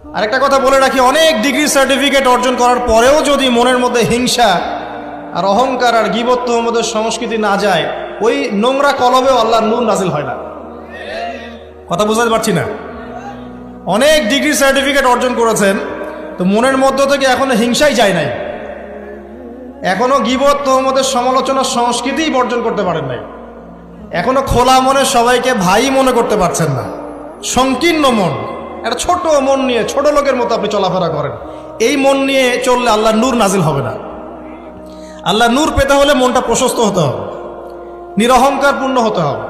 আরেকটা কথা বলে রাখি, অনেক ডিগ্রি সার্টিফিকেট অর্জন করার পরেও যদি মনের মধ্যে হিংসা আর অহংকার আর গীবত তোহমতের সংস্কৃতি না যায়, ওই নোংরা কলবেও আল্লাহর নূর নাজিল হয় না। কথা বুঝতে পারছি না? অনেক ডিগ্রি সার্টিফিকেট অর্জন করেছেন, তো মনের মধ্য থেকে এখনো হিংসাই যায় নাই, এখনো গীবত তোহমতের সমালোচনার সংস্কৃতিই বর্জন করতে পারেন নাই, এখনো খোলা মনে সবাইকে ভাই মনে করতে পারছেন না। সংকীর্ণ মন, একটা ছোট মন নিয়ে ছোট লোকের মতো আপনি চলাফেরা করেন, এই মন নিয়ে চললে আল্লাহ নূর নাজিল হবে না। আল্লাহ নূর পেতে হলে মনটা প্রশস্ত হতে হবে, নিরহংকারপূর্ণ হতে হবে,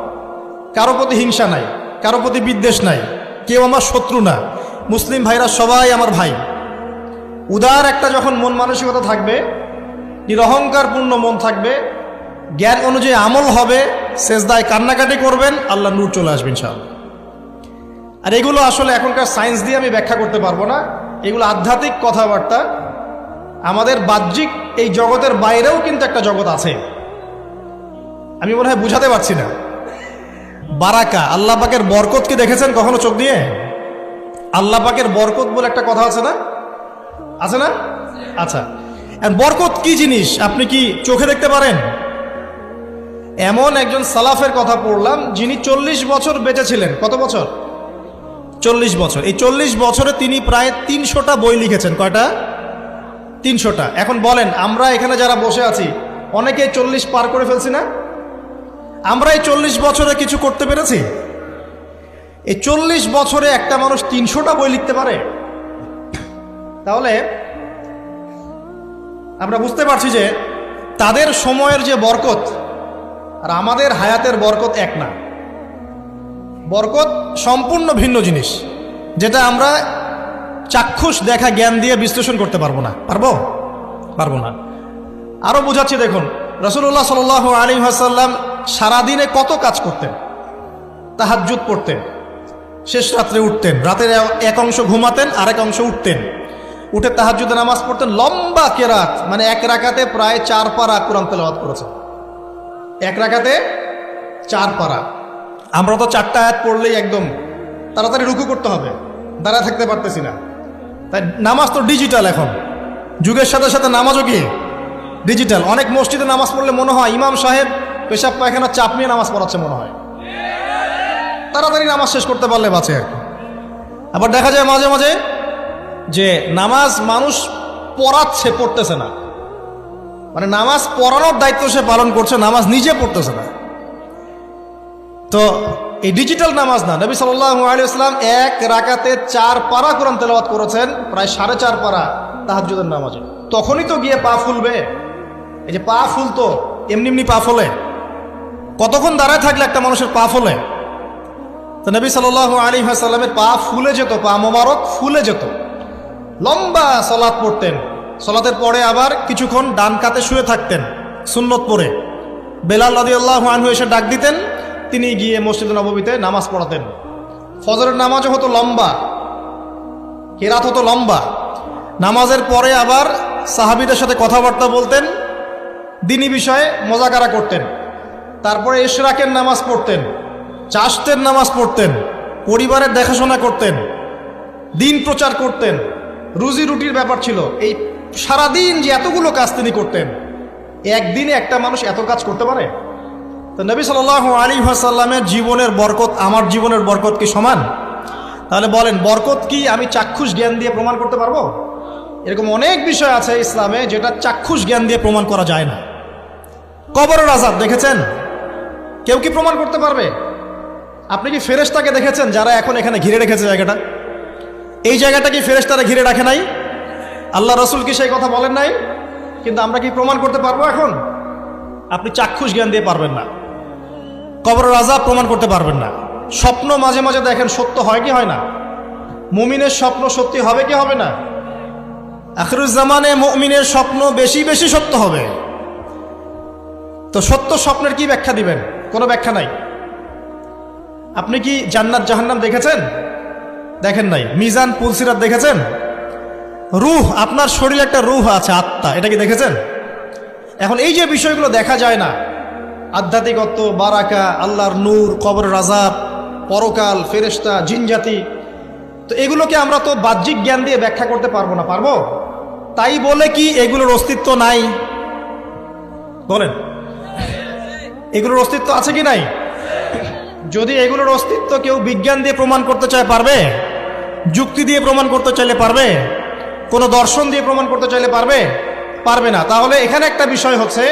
কারো প্রতি হিংসা নাই, কারো প্রতি বিদ্বেষ নাই, কেউ আমার শত্রু না, মুসলিম ভাইরা সবাই আমার ভাই। উদার একটা যখন মন মানসিকতা থাকবে, নিরহংকারপূর্ণ মন থাকবে, জ্ঞান অনুযায়ী আমল হবে, সেজদায় কান্নাকাটি করবেন, আল্লাহ নূর চলে আসবে ইনশাআল্লাহ। আর এগুলো আসলে এখনকার সায়েন্স দিয়ে আমি ব্যাখ্যা করতে পারবো না, এগুলো আধ্যাত্মিক কথাবার্তা। আমাদের বাহ্যিক এই জগতের বাইরেও কিন্তু একটা জগৎ আছে, আমি মনে হয় বুঝাতে পারছি না। বারাকা, আল্লাহ পাকের বরকত কি দেখেছেন কখনো চোখ দিয়ে? আল্লাহ পাকের বরকত বলে একটা কথা আছে না? আছে না? আচ্ছা, বরকত কি জিনিস আপনি কি চোখে দেখতে পারেন? এমন একজন সালাফের কথা পড়লাম যিনি 40 বছর বেঁচে ছিলেন। কত বছর? 40 বছর। এই 40 বছরে তিনি প্রায় 300টা বই লিখেছেন। কয়টা? 300টা। এখন বলেন, আমরা এখানে যারা বসে আছি অনেকে 40 পার করে ফেলছি না? আমরা এই 40 বছরে কিছু করতে পেরেছি? এই 40 বছরে একটা মানুষ 300টা বই লিখতে পারে? তাহলে আমরা বুঝতে পারছি যে তাদের সময়ের যে বরকত আর আমাদের হায়াতের বরকত এক না। বরকত সম্পূর্ণ ভিন্ন জিনিস, যেটা আমরা চাক্ষুষ দেখা জ্ঞান দিয়ে বিশ্লেষণ করতে পারবো না। পারবো না। আরো বোঝাচ্ছি, দেখুন, রাসূলুল্লাহ সাল্লাল্লাহু আলাইহি ওয়াসাল্লাম সারাদিনে কত কাজ করতেন। তাহাজ্জুদ পড়তেন, শেষ রাত্রে উঠতেন, রাতের এক অংশ ঘুমাতেন, আরেক অংশ উঠতেন, উঠে তাহাজ্জুদের নামাজ পড়তেন, লম্বা কেরাত, মানে এক রাকাতে প্রায় 4 পারা কোরআন তেলাওয়াত করেছেন। এক রাকাতে 4 পারা। আমরা তো 4টা আয়াত পড়লেই একদম তাড়াতাড়ি রুকু করতে হবে, দাঁড়ায় থাকতে পারতেছি না। তাই নামাজ তো ডিজিটাল, এখন যুগের সাথে সাথে নামাজও কি ডিজিটাল। অনেক মসজিদে নামাজ পড়লে মনে হয় ইমাম সাহেব পেশাব পায়খানা চাপ নিয়ে নামাজ পড়াচ্ছে মনে হয়, তাড়াতাড়ি নামাজ শেষ করতে পারলে বাঁচে আর কি। আবার দেখা যায় মাঝে মাঝে যে নামাজ মানুষ পড়তেছে না, মানে নামাজ পড়ানোর দায়িত্ব সে পালন করছে, নামাজ নিজে পড়তেছে না। তো এই ডিজিটাল নামাজ না, নবী সাল্লাল্লাহু আলাইহি ওয়াসাল্লাম এক রাকাতে 4 পারা কোরআন তেলাওয়াত করেছেন, প্রায় 4.5 পারা তাহাজ্জুদের নামাজে। তখনই তো গিয়ে পা ফুলবে। এই যে পা ফুলতো, এমনি এমনি পা ফলে? কতক্ষণ দাঁড়ায় থাকলে একটা মানুষের পা ফলে? তো নবী সাল্লাল্লাহু আলাইহি ওয়াসাল্লামের পা ফুলে যেত, পা মোবারক ফুলে যেত। লম্বা সালাত পড়তেন, সালাতের পরে আবার কিছুক্ষণ ডান কাতে শুয়ে থাকতেন সুন্নত পড়ে। বেলাল রাদিয়াল্লাহু আনহু এসে ডাক দিতেন, তিনি গিয়ে মসজিদে নববীতে নামাজ পড়াতেন। ফজরের নামাজও হতো লম্বা, কেরাত হতো লম্বা। নামাজের পরে আবার সাহাবীদের সাথে কথাবার্তা বলতেন, দ্বীনি বিষয়ে মজাকারা করতেন। তারপরে ইশরাকের নামাজ পড়তেন, চাশতের নামাজ পড়তেন, পরিবারের দেখাশোনা করতেন, দিন প্রচার করতেন, রুজি রুটির ব্যাপার ছিল। এই সারাদিন যে এতগুলো কাজ তিনি করতেন, একদিনে একটা মানুষ এত কাজ করতে পারে? তো নবী সাল্লাল্লাহু আলাইহি ওয়াসাল্লামের জীবনের বরকত আমার জীবনের বরকত কি সমান? তাহলে বলেন, বরকত কি আমি চাক্ষুষ জ্ঞান দিয়ে প্রমাণ করতে পারবো? এরকম অনেক বিষয় আছে ইসলামে যেটা চাক্ষুষ জ্ঞান দিয়ে প্রমাণ করা যায় না। কবরের আযাব দেখেছেন? কেউ কি প্রমাণ করতে পারবে? আপনি কি ফেরেশতাকে দেখেছেন যারা এখন এখানে ঘিরে রেখেছে জায়গাটা? এই জায়গাটা কি ফেরেশতারা ঘিরে রাখে নাই? আল্লাহ রাসূল কি সেই কথা বলেন নাই? কিন্তু আমরা কি প্রমাণ করতে পারবো এখন? আপনি চাক্ষুষ জ্ঞান দিয়ে পারবেন না। কবরের আযাব প্রমাণ করতে পারবেন না। স্বপ্ন মাঝে মাঝে দেখেন, সত্য হয় কি হয় না? মুমিনের স্বপ্ন সত্যি হবে কি হবে না? আখিরুজ জামানে মুমিনের স্বপ্ন বেশি বেশি সত্য হবে। তো সত্য স্বপ্নের কি ব্যাখ্যা দিবেন? কোনো ব্যাখ্যা নাই। আপনি কি জান্নাত জাহান্নাম দেখেছেন? দেখেন নাই। মিজান পুলসিরাত দেখেছেন? রূহ, আপনার শরীরে একটা রূহ আছে, আত্মা, এটা কি দেখেছেন? এখন এই যে বিষয়গুলো দেখা যায় না, আধ্যাত্মিকত্ব, বারাকা, আল্লাহর নূর, কবরের আযাব, পরকাল, ফেরেশতা, জিনজাতি, তো এগুলোকে আমরা তো বাহ্যিক জ্ঞান দিয়ে ব্যাখ্যা করতে পারবো না, পারবো? তাই বলে কি এগুলোর অস্তিত্ব নাই? বলেন, এগুলোর অস্তিত্ব আছে কি নাই? যদি এগুলোর অস্তিত্ব কেউ বিজ্ঞান দিয়ে প্রমাণ করতে চায়, পারবে? যুক্তি দিয়ে প্রমাণ করতে চাইলে পারবে? কোনো দর্শন দিয়ে প্রমাণ করতে চাইলে পারবে? পারবে না। তাহলে এখানে একটা বিষয় হচ্ছে,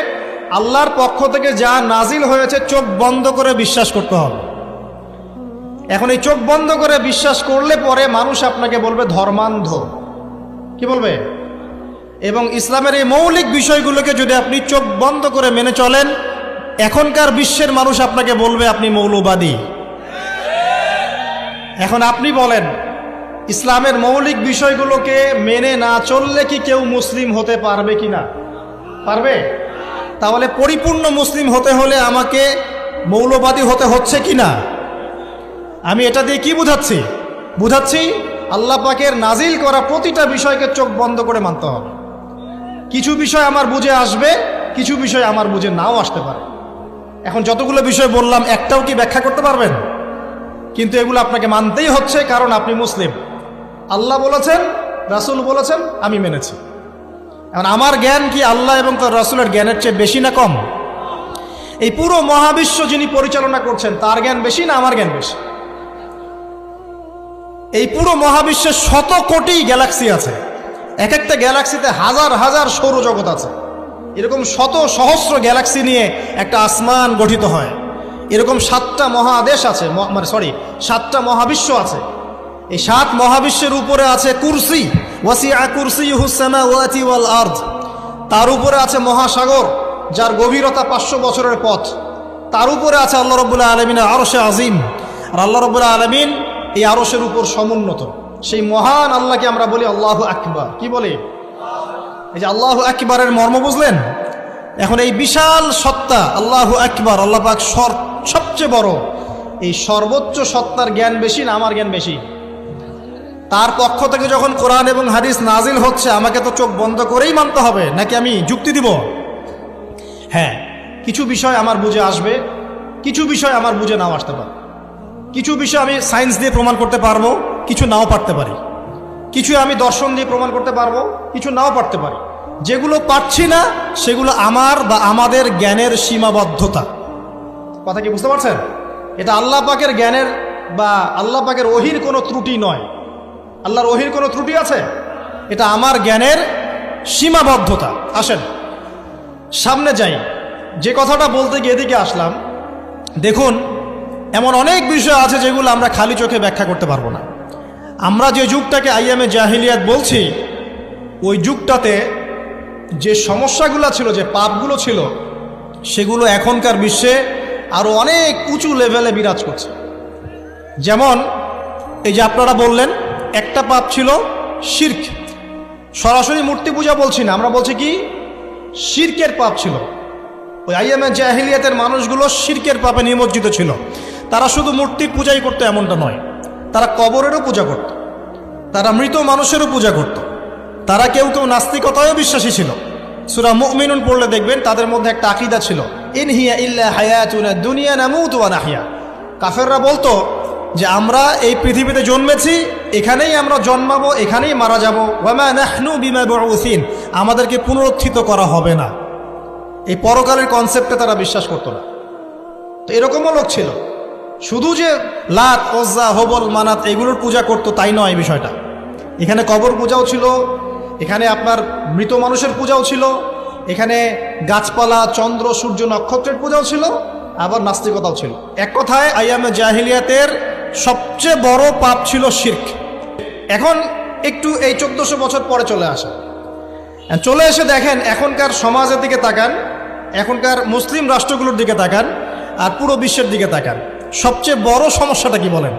আল্লাহর পক্ষ থেকে যা নাজিল হয়েছে চোখ বন্ধ করে বিশ্বাস করতে হবে। এখন এই চোখ বন্ধ করে বিশ্বাস করলে পরে মানুষ আপনাকে বলবে ধর্মান্ধ। কি বলবে? এবং ইসলামের এই মৌলিক বিষয়গুলোকে যদি আপনি চোখ বন্ধ করে মেনে চলেন, এখনকার বিশ্বের মানুষ আপনাকে বলবে আপনি মৌলবাদী। এখন আপনি বলেন, ইসলামের মৌলিক বিষয়গুলোকে মেনে না চললে কি কেউ মুসলিম হতে পারবে কি না? পারবে? তাহলে পরিপূর্ণ মুসলিম হতে হলে আমাকে মৌলবাদী হতে হচ্ছে কি না? আমি এটা দিয়ে কি বুঝাচ্ছি? বুঝাচ্ছি আল্লাহ পাকের নাজিল করা প্রতিটা বিষয়কে চোখ বন্ধ করে মানতে হবে। কিছু বিষয় আমার বুঝে আসবে, কিছু বিষয় আমার বুঝে নাও আসতে পারে। এখন যতগুলো বিষয় বললাম একটাও কি ব্যাখ্যা করতে পারবেন? কিন্তু এগুলো আপনাকে মানতেই হচ্ছে, কারণ আপনি মুসলিম। আল্লাহ বলেছেন, রাসূল বলেছেন, আমি মেনেছি। এখন আমার জ্ঞান কি আল্লাহ এবং তার রাসূলের জ্ঞানের চেয়ে বেশি না কম? এই পুরো মহাবিশ্ব যিনি পরিচালনা করছেন তার জ্ঞান বেশি না আমার জ্ঞান বেশি? এই পুরো মহাবিশ্বে শত কোটি গ্যালাক্সি আছে, এক একটা গ্যালাক্সিতে হাজার হাজার সৌরজগৎ আছে। এরকম শত সহস্র গ্যালাক্সি নিয়ে একটা আসমান গঠিত হয়। এরকম 7টা মহাদেশ আছে, সাতটা মহাবিশ্ব আছে। এই 7 মহাবিশ্বের উপরে আছে কুরসি, ওয়াসিআ কুরসিয়ুহুস সামাওয়াতি ওয়াল আরদ। তার উপরে আছে মহাসাগর, যার গভীরতা 500 বছরের পথ। তার উপরে আছে আল্লাহ রাব্বুল আলামিনের আরশে আজিম। আর আল্লাহ রাব্বুল আলামিন এই আরশের উপর সমুন্নত। সেই মহান আল্লাহকে আমরা বলি আল্লাহু আকবার। কি বলি? এই যে আল্লাহু আকবারের মর্ম বুঝলেন? এখন এই বিশাল সত্তা আল্লাহু আকবার, আল্লাহ পাক সবচেয়ে বড়, এই সর্বোচ্চ সত্তার জ্ঞান বেশি না আমার জ্ঞান বেশি? তার পক্ষ থেকে যখন কোরআন এবং হাদিস নাজিল হচ্ছে, আমাকে তো চোখ বন্ধ করেই মানতে হবে, নাকি আমি যুক্তি দিব? হ্যাঁ, কিছু বিষয় আমার বুঝে আসবে, কিছু বিষয় আমার বুঝে নাও আসতে পারে। কিছু বিষয় আমি সায়েন্স দিয়ে প্রমাণ করতে পারবো, কিছু নাও পারতে পারি। কিছু আমি দর্শন দিয়ে প্রমাণ করতে পারবো, কিছু নাও পারতে পারি। যেগুলো পারছি না সেগুলো আমার বা আমাদের জ্ঞানের সীমাবদ্ধতা। কথা কি বুঝতে পারছেন? এটা আল্লাহ পাকের জ্ঞানের বা আল্লাহ পাকের ওহির কোনো ত্রুটি নয়। আল্লাহর ওহির কোনো ত্রুটি আছে? এটা আমার জ্ঞানের সীমাবদ্ধতা। আসেন সামনে যাই। যে কথাটা বলতে গিয়ে এদিকে আসলাম, দেখুন এমন অনেক বিষয় আছে যেগুলো আমরা খালি চোখে ব্যাখ্যা করতে পারবো না। আমরা যে যুগটাকে আইয়ামে জাহিলিয়াত বলছি, ওই যুগটাতে যে সমস্যাগুলো ছিল, যে পাপগুলো ছিল, সেগুলো এখনকার বিশ্বে আরও অনেক উঁচু লেভেলে বিরাজ করছে। যেমন এই যে আপনারা বললেন, একটা পাপ ছিল শিরক। সরাসরি মূর্তি পূজা বলছি না, আমরা বলছি কি শিরকের পাপ ছিল। ওই আইয়ামে জাহিলিয়াতের মানুষগুলো শিরকের পাপে নিমজ্জিত ছিল। তারা শুধু মূর্তির পূজাই করতো এমনটা নয়, তারা কবরেরও পূজা করত, তারা মৃত মানুষেরও পূজা করত, তারা কেউ কেউ নাস্তিকতায়ও বিশ্বাসী ছিল। সূরা মুমিনুন পড়লে দেখবেন তাদের মধ্যে একটা আকীদা ছিল, ইন হিয়া ইল্লা হায়াতুনা দুনিয়া নামুতু ওয়া নাহয়া। কাফেররা বলতো যে আমরা এই পৃথিবীতে জন্মেছি, এখানেই আমরা জন্মাবো, এখানেই মারা যাব। ওয়া মা নাহনু বিমাবউসিন, আমাদেরকে পুনরুত্থিত করা হবে না। এই পরকালের কনসেপ্টে তারা বিশ্বাস করতো না। তো এরকমও লোক ছিল। শুধু যে লাত, ওজ্জা, হবল, মানাত এগুলোর পূজা করতো তাই নয় বিষয়টা। এখানে কবর পূজাও ছিল, এখানে আপনার মৃত মানুষের পূজাও ছিল, এখানে গাছপালা, চন্দ্র, সূর্য, নক্ষত্রের পূজাও ছিল, আবার নাস্তিকতাও ছিল। এক কথায় আইয়ামে জাহিলিয়াতের সবচেয়ে বড় পাপ ছিল শিরক। এখন একটু এই 1400 বছর পরে চলে এসে দেখেন এখনকার সমাজের দিকে তাকান, এখনকার মুসলিম রাষ্ট্রগুলোর দিকে তাকান, আর পুরো বিশ্বের দিকে তাকান। সবচেয়ে বড় সমস্যাটা কি বলেন?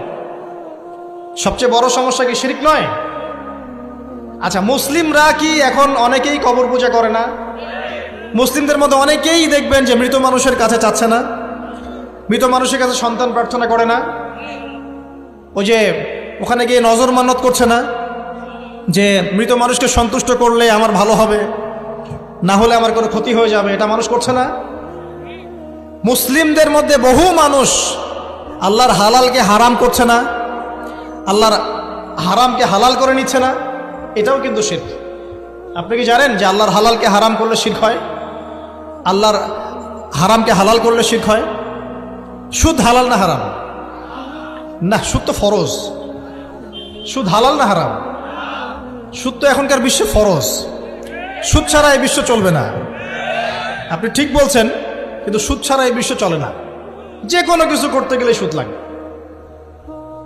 সবচেয়ে বড় সমস্যা কি শিরক নয়? আচ্ছা, মুসলিমরা কি এখন অনেকেই কবর পূজা করে না? মুসলিমদের মধ্যে অনেকেই দেখবেন যে মৃত মানুষের কাছে চাচ্ছে না, মৃত মানুষের কাছে সন্তান প্রার্থনা করে না, ওই যে ওখানে গিয়ে নজর মান্নত করছে না যে মৃত মানুষকে সন্তুষ্ট করলে আমার ভালো হবে, না হলে আমার কোনো ক্ষতি হয়ে যাবে, এটা মানুষ করছে না। মুসলিমদের মধ্যে বহু মানুষ আল্লাহর হালালকে হারাম করছে না, হারামকে হালাল করে নিচ্ছে না, এটাও কিন্তু শিরক। আপনি কি জানেন যে আল্লাহর হালালকে হারাম করলে শিরক হয়? আল্লাহর হারামকে হালাল করলে শিরক হয়? সুদ হালাল না হারাম? না, সুদ তো ফরজ। সুদ হালাল না হারাম? সুদ তো এখনকার বিশ্বে ফরজ। সুদ ছাড়া এই বিশ্ব চলবে না। আপনি ঠিক বলছেন, কিন্তু সুদ ছাড়া এই বিশ্ব চলে না। যে কোনো কিছু করতে গেলে সুদ লাগে।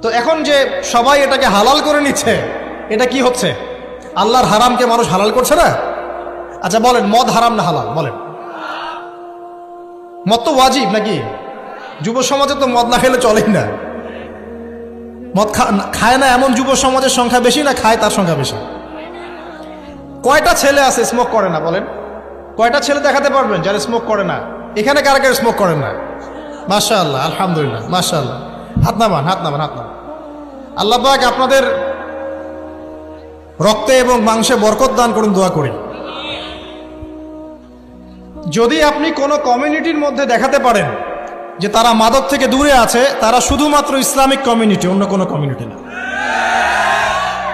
তো এখন যে সবাই এটাকে হালাল করে নিচ্ছে, এটা কি হচ্ছে? আল্লাহর হারামকে মানুষ হালাল করছে না? আচ্ছা বলেন, মদ হারাম না হালাল? বলেন। মদ তো ওয়াজিব নাকি? যুব সমাজে তো মদ না খেলে চলেই না। মদ খায় না এমন যুব সমাজের সংখ্যা বেশি, না খায় তার সংখ্যা বেশি? কয়টা ছেলে আছে স্মোক করে না? বলেন, কয়টা ছেলে দেখাতে পারবেন যারা স্মোক করে না? এখানে কারা কারা স্মোক করেন না? মাশাআল্লাহ, আলহামদুলিল্লাহ, মাশাআল্লাহ। হাত নামান, হাত নামান, হাত নামান। আল্লাহ পাক আপনাদের রক্তে এবং মাংসে বরকত দান করুন, দোয়া করি। যদি আপনি কোনো কমিউনিটির মধ্যে দেখাতে পারেন যে তারা মাদক থেকে দূরে আছে, তারা শুধুমাত্র ইসলামিক কমিউনিটি, অন্য কোনো কমিউনিটি না।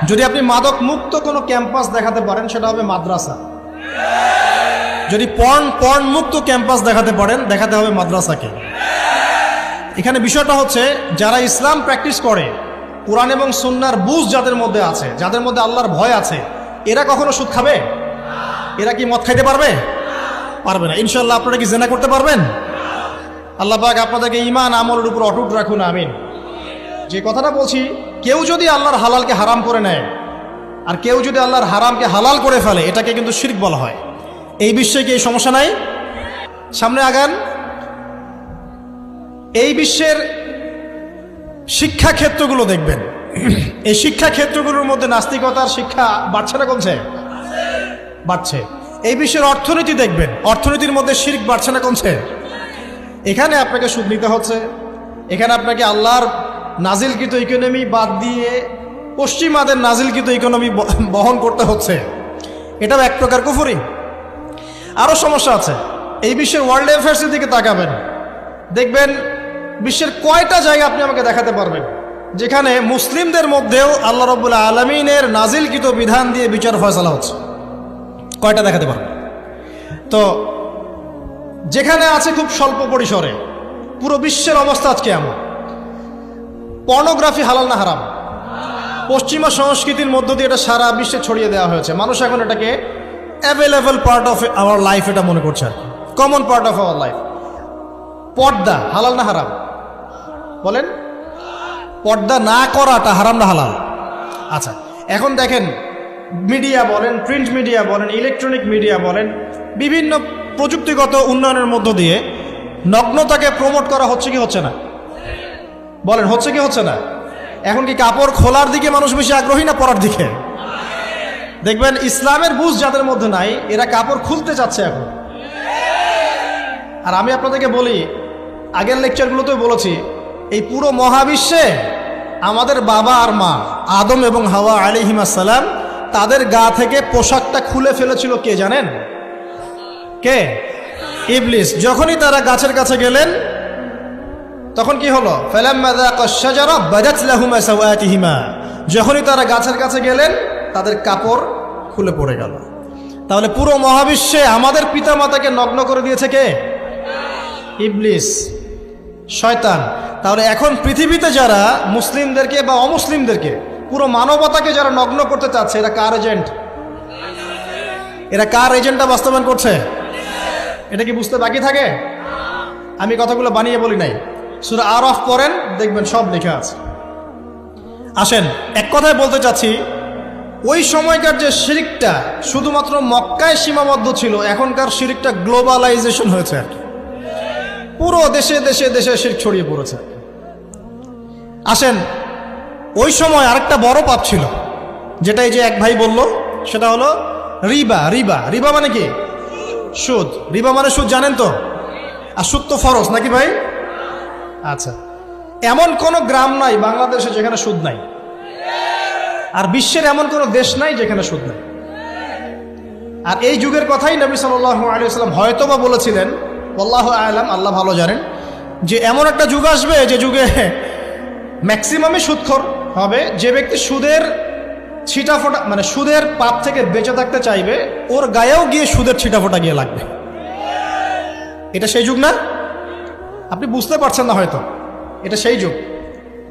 যদি আপনি মাদক মুক্ত কোনো ক্যাম্পাস দেখাতে পারেন, সেটা হবে মাদ্রাসা। যদি পর্ন মুক্ত ক্যাম্পাস দেখাতে পারেন, দেখাতে হবে মাদ্রাসাকে। এখানে বিষয়টা হচ্ছে, যারা ইসলাম প্র্যাকটিস করে, কোরআন এবং সুন্নাহর বুঝ যাদের মধ্যে আছে, যাদের মধ্যে আল্লাহর ভয় আছে, এরা কখনো সুদ খাবে? এরা কি মদ খাইতে পারবে? পারবে না। ইনশাল্লাহ আপনারা কি জেনা করতে পারবেন? আল্লাহ পাক আপনাদেরকে ঈমান আমলের উপর অটুট রাখুন, আমিন। যে কথাটা বলছি, কেউ যদি আল্লাহর হালালকে হারাম করে নেয়, আর কেউ যদি আল্লাহর হারামকে হালাল করে ফেলে, এটাকে কিন্তু শিরক বলা হয়। এই বিশ্বে কি এই সমস্যা নাই? সামনে আগান। এই বিশ্বের শিক্ষা ক্ষেত্রগুলো দেখবেন, এই শিক্ষা ক্ষেত্রগুলোর মধ্যে নাস্তিকতার শিক্ষা বাড়ছে না কমছে? বাড়ছে। এই বিশ্বের অর্থনীতি দেখবেন, অর্থনীতির মধ্যে শিরক বাড়ছে না কমছে? এখানে আপনাকে সুদ নিতে হচ্ছে, এখানে আপনাকে আল্লাহর নাজিলকৃত ইকোনমি বাদ দিয়ে পশ্চিমাদের নাজিলকৃত ইকোনমি বহন করতে হচ্ছে। এটাও এক প্রকার কুফরি। আরও সমস্যা আছে। এই বিশ্বের ওয়ার্ল্ড অ্যাফেয়ার্সের দিকে তাকাবেন, দেখবেন বিশ্বের কয়টা জায়গা আপনি আমাকে দেখাতে পারবেন যেখানে মুসলিমদের মধ্যেও আল্লাহ রাব্বুল আলামিনের নাজিলকৃত বিধান দিয়ে বিচার ফয়সালা হচ্ছে? কয়টা দেখাতে পারবেন? তো যেখানে আছে খুব স্বল্প পরিসরে। পুরো বিশ্বের অবস্থা আজকে এমন। পর্নোগ্রাফি হালাল না হারাম? পশ্চিমা সংস্কৃতির মধ্য দিয়ে এটা সারা বিশ্বে ছড়িয়ে দেওয়া হয়েছে। মানুষ এখন এটাকে available part of our life এটা মনে করছে, আর common part of our life. পর্দা হালাল না হারাম? বলেন, পর্দা না করাটা হারাম না হালাল? আচ্ছা, এখন দেখেন, মিডিয়া বলেন, প্রিন্ট মিডিয়া বলেন, ইলেকট্রনিক মিডিয়া বলেন, বিভিন্ন প্রযুক্তিগত উন্নয়নের মধ্য দিয়ে নগ্নতাকে প্রমোট করা হচ্ছে কি হচ্ছে না? বলেন, হচ্ছে কি হচ্ছে না? এখন কি কাপড় খোলার দিকে মানুষ বেশি আগ্রহী না পরার দিকে? দেখবেন ইসলামের বুঝ যাদের মধ্যে নাই, এরা কাপড় খুলতে চাচ্ছে এখন। আর আমি আপনাদেরকে বলি, আগের লেকচারগুলোতেও বলেছি, এই পুরো মহাবিশ্বে আমাদের বাবা আর মা আদম এবং হাওয়া আলাইহিস সালাম, তাদের গা থেকে পোশাকটা খুলে ফেলেছিল কে জানেন? কে? ইবলিস। যখনই তারা গাছের কাছে গেলেন, তখন কি হলো? ফালাম্মা যাকাশ শাজারা বাদাত লাহুমা সাওয়াতিহিমা। যখনই তারা গাছের কাছে গেলেন, তাদের কাপড় খুলে পড়ে গেল। তাহলে পুরো মহাবিশ্বে আমাদের পিতামাতাকে নগ্ন করে দিয়েছে কে? ইবলিস, শয়তান। তাহলে এখন পৃথিবীতে যারা মুসলিমদেরকে বা অমুসলিমদেরকে, পুরো মানবতাকে যারা নগ্ন করতে চাচ্ছে, এরা কার এজেন্ট? এরা কার এজেন্টটা বাস্তবায়ন করছে? এটা কি বুঝতে বাকি থাকে? আমি কথাগুলো বানিয়ে বলি নাই। সূরা আরাফ পড়েন, দেখবেন সব লেখা আছে। আসেন, এক কথায় বলতে চাচ্ছি, ওই সময়কার যে শিরকটা শুধুমাত্র মক্কায় সীমাবদ্ধ ছিল, এখনকার শিরকটা গ্লোবালাইজেশন হয়েছে আর কি। পুরো দেশে দেশে দেশে শিরক ছড়িয়ে পড়েছে। আসেন, ওই সময় আরেকটা বড় পাপ ছিল, যেটা এই যে এক ভাই বলল, সেটা হলো রিবা। রিবা, রিবা মানে কি? সুদ। রিবা মানে সুদ, জানেন তো? আর সুদ তো ফরজ নাকি ভাই? আচ্ছা, এমন কোন গ্রাম নাই বাংলাদেশে যেখানে সুদ নাই, আর বিশ্বের এমন কোন দেশ নাই যেখানে সুদ নাই। আর এই যুগের কথাই নবী সাল্লাল্লাহু আলাইহি ওয়াসাল্লাম হয়তোবা বলেছিলেন, আল্লাহু আ'লাম, আল্লাহ ভালো জানেন, যে এমন একটা যুগ আসবে যে যুগে ম্যাক্সিমামই সুদখোর। হবে যে ব্যক্তি সুদের ছিটাফোঁটা মানে সুদের পাপ থেকে বেঁচে থাকতে চাইবে, ওর গায়েও গিয়ে সুদের ছিটাফোঁটা গিয়ে লাগবে। এটা সেই যুগ না? আপনি বুঝতে পারছেন না হয়তো, এটা সেই যুগ।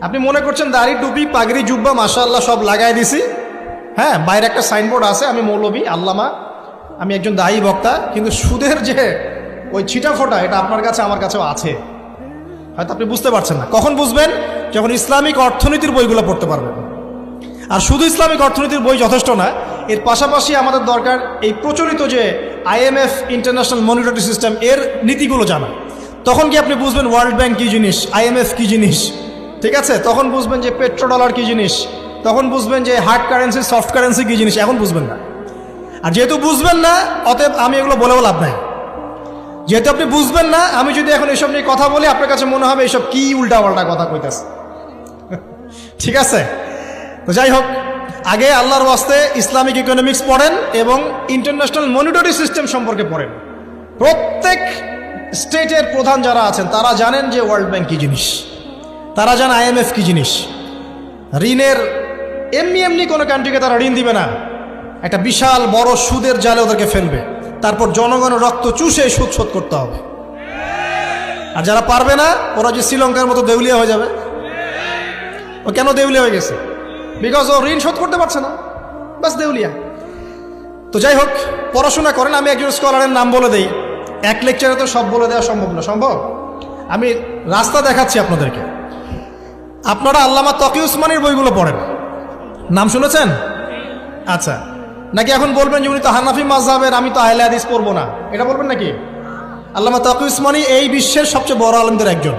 আপনি মনে করছেন দাড়ি টুপি পাগড়ি জুব্বা মাশাআল্লাহ সব লাগাই দিছি, হ্যাঁ বাইরে একটা সাইনবোর্ড আছে আমি মৌলবী আল্লামা, আমি একজন দায়ী বক্তা, কিন্তু সুদের যে ওই ছিটাফোঁটা এটা আপনার কাছে আমার কাছেও আছে। হয়তো আপনি বুঝতে পারছেন না। কখন বুঝবেন? যখন ইসলামিক অর্থনীতির বইগুলো পড়তে পারবেন। আর শুধু ইসলামিক অর্থনীতির বই যথেষ্ট না, এর পাশাপাশি আমাদের দরকার এই প্রচলিত যে IMF ইন্টারন্যাশনাল মনিটরি সিস্টেম এর নীতিগুলো জানা। তখন কি আপনি বুঝবেন ওয়ার্ল্ড ব্যাংক কী জিনিস, IMF কী জিনিস, ঠিক আছে? তখন বুঝবেন যে পেট্রো ডলার কী জিনিস, তখন বুঝবেন যে হার্ড কারেন্সি সফট কারেন্সি কী জিনিস। এখন বুঝবেন না। আর যেহেতু বুঝবেন না, অতএব আমি এগুলো বলেও লাভ নাই। যেহেতু আপনি বুঝবেন না, আমি যদি এখন এসব নিয়ে কথা বলি আপনার কাছে মনে হবে এইসব কি উল্টাপাল্টা কথা কইতেছে। ঠিক আছে? তো যাই হোক, আগে আল্লাহর ওয়াস্তে ইসলামিক ইকোনমিক্স পড়েন এবং ইন্টারন্যাশনাল মনিটরি সিস্টেম সম্পর্কে পড়েন। প্রত্যেক স্টেটের প্রধান যারা আছেন তারা জানেন যে ওয়ার্ল্ড ব্যাংক কী জিনিস, তারা জানে IMF কী জিনিস। ঋণের এমনি এমনি কোনো কান্ট্রিকে তারা ঋণ দিবে না, একটা বিশাল বড় সুদের জালে ওদেরকে ফেলবে, তারপর জনগণের রক্ত চুষে সুদ শোধ করতে হবে। আর যারা পারবে না ওরা যে শ্রীলঙ্কার মতো দেউলিয়া হয়ে যাবে। ও কেন দেউলিয়া হয়ে গেছে? বিকজ ও ঋণ শোধ করতে পারছে না, বাস দেউলিয়া। তো যাই হোক, পড়াশোনা করেন। আমি একজন স্কলারের নাম বলে দেই, এক লেকচারে তো সব বলে দেওয়া সম্ভব না। সম্ভব? আমি রাস্তা দেখাচ্ছি আপনাদেরকে। আপনারা আল্লামা তকি উসমানীর বইগুলো পড়েন, নাম শুনেছেন? আচ্ছা, নাকি এখন বলবেন যে উনি তো হানাফি মাযহাবের, আমি তো আহলে হাদিস পড়বো না, এটা বলবেন নাকি? আল্লামা তকি উসমানী এই বিশ্বের সবচেয়ে বড় আলেমদের একজন।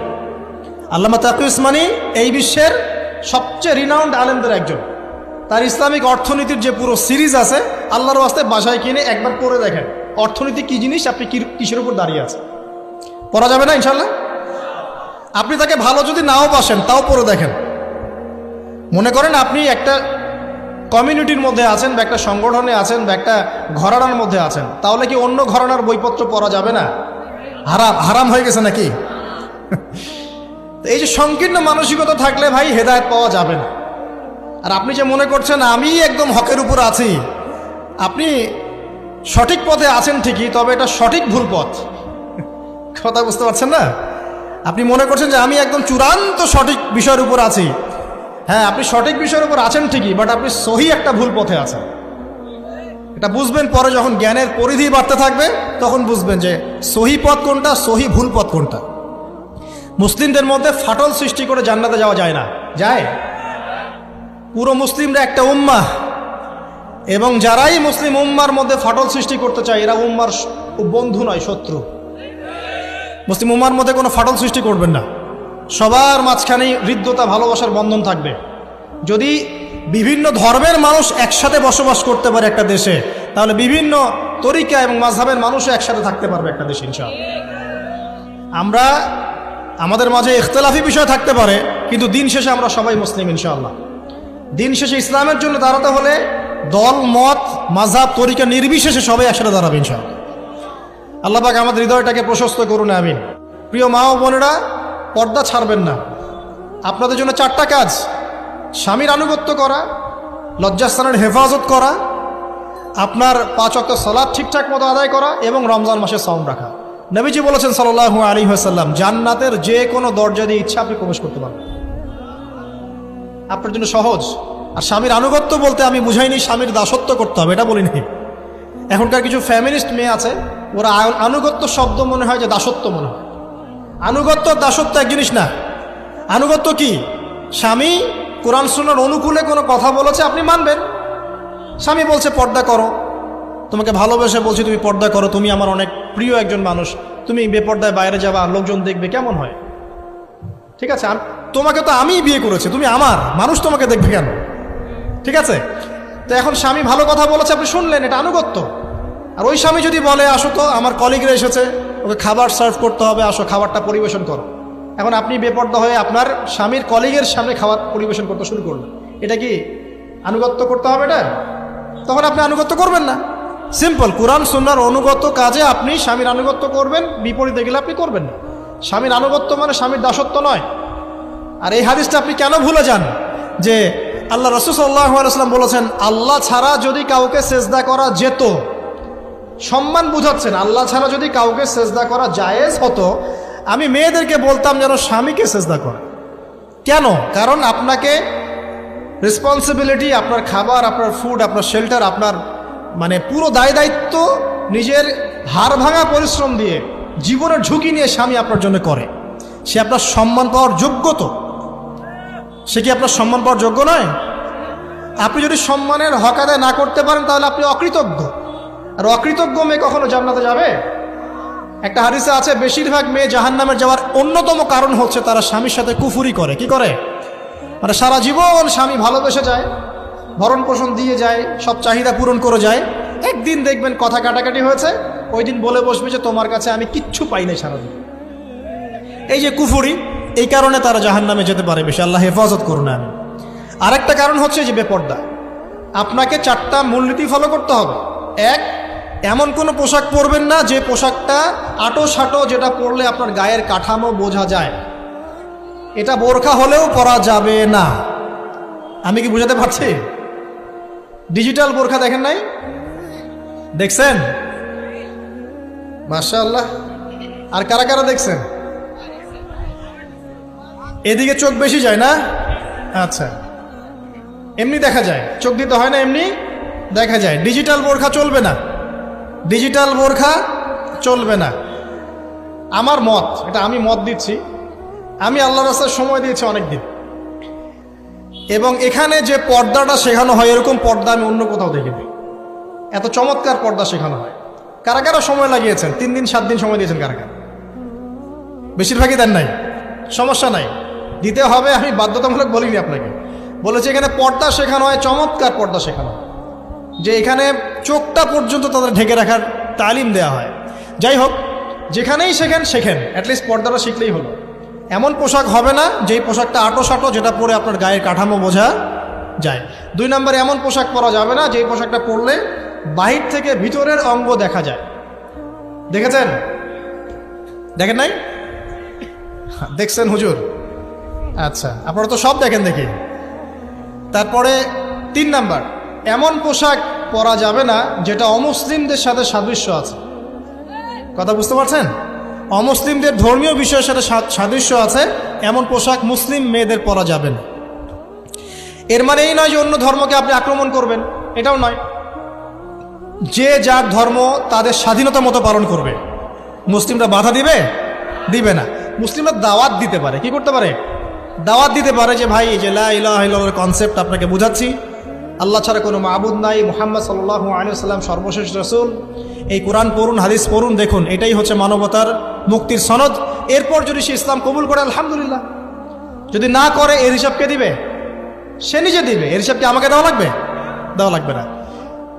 আল্লামা তকি উসমানী এই বিশ্বের সবচেয়ে রিনাউন্ড আলেমদের একজন। তার ইসলামিক অর্থনীতির যে পুরো সিরিজ আছে, আল্লাহর ওয়াস্তে বাসায় কিনে একবার পড়ে দেখেন অর্থনীতি কি জিনিস, আপনি কিসের উপর দাঁড়িয়ে আছে। পড়া যাবে না ইনশাল্লাহ? আপনি তাকে ভালো যদি নাও বাসেন তাও পড়ে দেখেন। মনে করেন আপনি একটা কমিউনিটির মধ্যে আছেন বা একটা সংগঠনে আছেন বা একটা ঘরানার মধ্যে আছেন, তাহলে কি অন্য ঘরানার বইপত্র পড়া যাবে না? হারাম হারাম হয়ে গেছে নাকি? এই যে সংকীর্ণ মানসিকতা থাকলে ভাই হেদায়েত পাওয়া যাবে না। আর আপনি যে মনে করছেন আমি একদম হকের উপর আছি, আপনি সঠিক পথে আছেন ঠিকই, তবে এটা সঠিক ভুল পথ। কথা বুঝতে পারছেন না? আপনি মনে করছেন যে আমি একদম চূড়ান্ত সঠিক বিষয়ের উপর আছি। হ্যাঁ, আপনি সঠিক বিষয়ের উপর আছেন ঠিকই, বাট আপনি সহি একটা ভুল পথে আছেন। এটা বুঝবেন পরে, যখন জ্ঞানের পরিধি বাড়তে থাকবে তখন বুঝবেন যে সহি পথ কোনটা, সহি ভুল পথ কোনটা। মুসলিমদের মধ্যে ফাটল সৃষ্টি করে জান্নাতে যাওয়া যায় না। যায়? পুরো মুসলিমরা একটা উম্মাহ, এবং যারাই মুসলিম উম্মার মধ্যে ফাটল সৃষ্টি করতে চায় এরা উম্মার বন্ধু নয়, শত্রু। মুসলিম উম্মার মধ্যে কোনো ফাটল সৃষ্টি করবেন না। সবার মাঝখানেই হৃদ্যতা ভালোবাসার বন্ধন থাকবে। যদি বিভিন্ন ধর্মের মানুষ একসাথে বসবাস করতে পারে একটা দেশে, তাহলে বিভিন্ন তরিকা এবং মাযহাবের মানুষও একসাথে থাকতে পারবে একটা দেশে ইনশাআল্লাহ। আমরা আমাদের মাঝে ইখতিলাফি বিষয় থাকতে পারে, কিন্তু দিন শেষে আমরা সবাই মুসলিম ইনশাআল্লাহ। দিন শেষে ইসলামের জন্য দাঁড়াতে হলে দল মত মাযহাব তরিকা নির্বিশেষে সবাই একসাথে দাঁড়াবে ইনশাআল্লাহ। আল্লাহ পাক আমাদের হৃদয়টাকে প্রশস্ত করুন, আমিন। প্রিয় মা ও বোনেরা, পর্দা ছাড়বেন না। আপনাদের জন্য 4টা কাজ: স্বামীর আনুগত্য করা, লজ্জাস্থানের হেফাজত করা, আপনার 5 ওয়াক্ত সালাত ঠিকঠাক মতো আদায় করা এবং রমজান মাসে সাওম রাখা। নবীজি বলেছেন সাল্লাল্লাহু আলাইহি ওয়াসাল্লাম, জান্নাতের যে কোনো দরজা দিয়ে ইচ্ছা আপনি প্রবেশ করতে পারবেন। আপনার জন্য সহজ। আর স্বামীর আনুগত্য বলতে আমি বুঝাইনি স্বামীর দাসত্ব করতে হবে, এটা বলিনি। এখনকার কিছু ফ্যামিলিস্ট মেয়ে আছে, ওরা আনুগত্য শব্দ মনে হয় যে দাসত্ব মনে হয়। আনুগত্য দাসত্ব এক জিনিস না। আনুগত্য কি? স্বামী কোরআন সুন্নাহর অনুকূলে কোনো কথা বলেছে, আপনি মানবেন। স্বামী বলছে পর্দা করো, তোমাকে ভালোবেসে বলছি তুমি পর্দা করো, তুমি আমার অনেক প্রিয় একজন মানুষ, তুমি বেপর্দায় বাইরে যাবা, লোকজন দেখবে, কেমন হয়? ঠিক আছে, তোমাকে তো আমিই বিয়ে করেছি, তুমি আমার, মানুষ তোমাকে দেখবে কেন? ঠিক আছে? তো এখন স্বামী ভালো কথা বলেছে, আপনি শুনলেন, এটা আনুগত্য। আর ওই স্বামী যদি বলে আসো তো আমার কলিগরা এসেছে, ওকে খাবার সার্ভ করতে হবে, আসো খাবারটা পরিবেশন করো, এখন আপনি বেপর্দা হয়ে আপনার স্বামীর কলিগের সামনে খাবার পরিবেশন করতে শুরু করলেন, এটা কি আনুগত্য করতে হবে? এটা তখন আপনি আনুগত্য করবেন না। সিম্পল, কোরআন সুন্নাহর অনুগত কাজে আপনি স্বামীর আনুগত্য করবেন, বিপরীতে গেলে আপনি করবেন না। স্বামীর আনুগত্য মানে স্বামীর দাসত্ব নয়। আর এই হাদিসটা আপনি কেন ভুলে যান? যে আল্লাহ রাসূল সাল্লাল্লাহু আলাইহি ওয়াসাল্লাম বলেছেন, আল্লাহ ছাড়া যদি কাউকে সেজদা করা যেত, সম্মান বুঝাচ্ছেন, আল্লাহ ছাড়া যদি কাউকে সেজদা করা জায়েজ হতো, আমি মেয়েদেরকে বলতাম যেন স্বামীকে সেজদা করে। কেন? কারণ আপনাকে রেসপন্সিবিলিটি, আপনার খাবার, আপনার ফুড, আপনার শেল্টার, আপনার মানে পুরো দায় দায়িত্ব নিজের হাড় ভাঙা পরিশ্রম দিয়ে, জীবনের ঝুঁকি নিয়ে স্বামী আপনার জন্য করে। সে আপনার সম্মান পাওয়ার যোগ্য তো? সে কি আপনার সম্মান পাওয়ার যোগ্য নয়? আপনি যদি সম্মানের হক আদায় না করতে পারেন তাহলে আপনি অকৃতজ্ঞ। আর অকৃতজ্ঞ মেয়ে কখনো জান্নাতে যাবে? একটা হাদিসে আছে, বেশিরভাগ মেয়ে জাহান্নামের যাওয়ার অন্যতম কারণ হচ্ছে তারা স্বামীর সাথে কুফুরি করে। কি করে? মানে সারা জীবন স্বামী ভালোবেসে যায়, ভরণ পোষণ দিয়ে যায়, সব চাহিদা পূরণ করে যায়, একদিন দেখবেন কথা কাটাকাটি হয়েছে, ওই দিন বলে বসবে যে তোমার কাছে আমি কিচ্ছু পাই নাই সারাদিন। এই যে কুফুরি, এই কারণে তারা জাহান্নামে যেতে পারে বেশি। আল্লাহ হেফাজত করুন। আমি আরেকটা কারণ হচ্ছে যে বেপর্দা। আপনাকে 4টা মূলনীতি ফলো করতে হবে। 1, এমন কোনো পোশাক পরবেন না যে পোশাকটা আটো সাটো, যেটা পরলে আপনার গায়ের কাঠামো বোঝা যায়। এটা বোরখা হলেও পরা যাবে না। আমি কি বুঝাতে পারছি? ডিজিটাল বোরখা দেখেন নাই? দেখছেন? মাশাআল্লাহ। আর কারা কারা দেখছেন? এদিকে চোখ বেশি যায় না? আচ্ছা, এমনি দেখা যায়, চোখ দিতে হয় না, এমনি দেখা যায়। ডিজিটাল বোরখা চলবে না, ডিজিটাল বোরখা চলবে না। আমার মত, এটা আমি মত দিচ্ছি, আমি আল্লাহর রাস্তায় সময় দিয়েছি অনেক দিন, এবং এখানে যে পর্দাটা শেখানো হয় এরকম পর্দা আমি অন্য কোথাও দেখিনি। এত চমৎকার পর্দা শেখানো হয়। কারা কারা সময় লাগিয়েছেন? 3 দিন 7 দিন সময় দিয়েছেন কারা কারা? বেশিরভাগই দেন নাই। সমস্যা নাই, দিতে হবে, আমি বাধ্যতামূলক বলিনি আপনাকে। বলেছি এখানে পর্দা শেখানো হয়, চমৎকার পর্দা শেখানো হয়, যে এখানে চোখটা পর্যন্ত তাদের ঢেকে রাখার তালিম দেওয়া হয়। যাই হোক, যেখানেই শেখেন, অ্যাটলিস্ট পর্দাটা শিখলেই হলো। এমন পোশাক হবে না যেই পোশাকটা আটো সাটো, যেটা পরে আপনার গায়ের কাঠামো বোঝা যায়। 2 নম্বরে, এমন পোশাক পরা যাবে না যেই পোশাকটা পরলে বাহির থেকে ভিতরের অঙ্গ দেখা যায়। দেখেছেন? দেখেন নাই? দেখছেন হুজুর? আচ্ছা, আপনারা তো সব দেখেন দেখি। তারপরে 3 নাম্বার, এমন পোশাক পরা যাবে না যেটা অমুসলিমদের সাথে সাদৃশ্য আছে। কথা বুঝতে পারছেন? অমুসলিমদের ধর্মীয় বিষয়ের সাথে সাদৃশ্য আছে এমন পোশাক মুসলিম মেয়েদের পরা যাবে না। এর মানে এই নয় যে অন্য ধর্মকে আপনি আক্রমণ করবেন, এটাও নয়। যে যার ধর্ম তাদের স্বাধীনতা মতো পালন করবে। মুসলিমরা বাধা দিবে? দিবে না। মুসলিমরা দাওয়াত দিতে পারে। কি করতে পারে? দাওয়াত দিতে পারে যে ভাই, যে লা ইলাহা ইল্লাল্লাহর কনসেপ্ট আপনাকে বুঝাচ্ছি, আল্লাহ ছাড়া কোনো মাবুদ নাই, মুহাম্মদ সাল্লাল্লাহু আলাইহি ওয়াসাল্লাম সর্বশেষ রাসূল, এই কোরআন পড়ুন, হাদিস পড়ুন, দেখুন এটাই হচ্ছে মানবতার মুক্তির সনদ। এরপর যদি সে ইসলাম কবুল করে আলহামদুলিল্লাহ, যদি না করে এর হিসাব কে দিবে? সে নিজে দিবে। এর হিসাব কি আমাকে দেওয়া লাগবে? দেওয়া লাগবে না।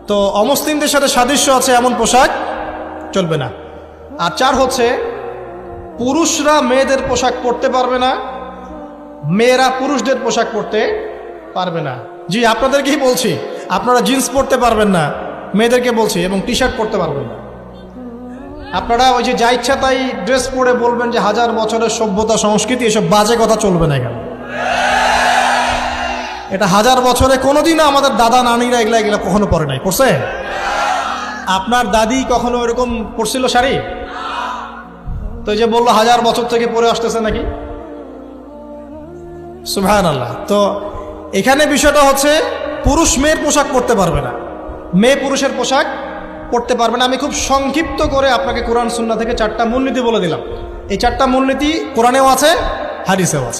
তো অমুসলিমদের সাথে সাদৃশ্য আছে এমন পোশাক চলবে না। আর 4 হচ্ছে, পুরুষরা মেয়েদের পোশাক পরতে পারবে না, মেয়েরা পুরুষদের পোশাক পরতে পারবে না। জি, আপনাদেরকেই বলছি, আপনারা জিন্স পরতে পারবেন না, মেয়েদেরকে বলছি, এবং টি শার্ট পরতে পারবেন না। আপনারা ওই যে যা ইচ্ছা তাই ড্রেস পরে বলবেন যে 1000 বছরের সভ্যতা সংস্কৃতি, এসব বাজে কথা চলবে না এখানে। এটা 1000 বছরে কোনোদিনও আমাদের দাদা নানিরা এগুলা কখনো পরে নাই। পরছে? আপনার দাদি কখনো এরকম পরছিল শাড়ি? তো এই যে বললো 1000 বছর থেকে পরে আসতেছে নাকি? সুবহানাল্লাহ। তো এখানে বিষয়টা হচ্ছে, পুরুষ মেয়ের পোশাক পরতে পারবে না, মেয়ে পুরুষের পোশাক পরতে পারবে না। আমি খুব সংক্ষিপ্ত করে আপনাকে কোরআন সুন্নাহ থেকে 4টা মূলনীতি বলে দিলাম। এই 4টা মূলনীতি কোরআনেও আছে, হাদিসেও আছে।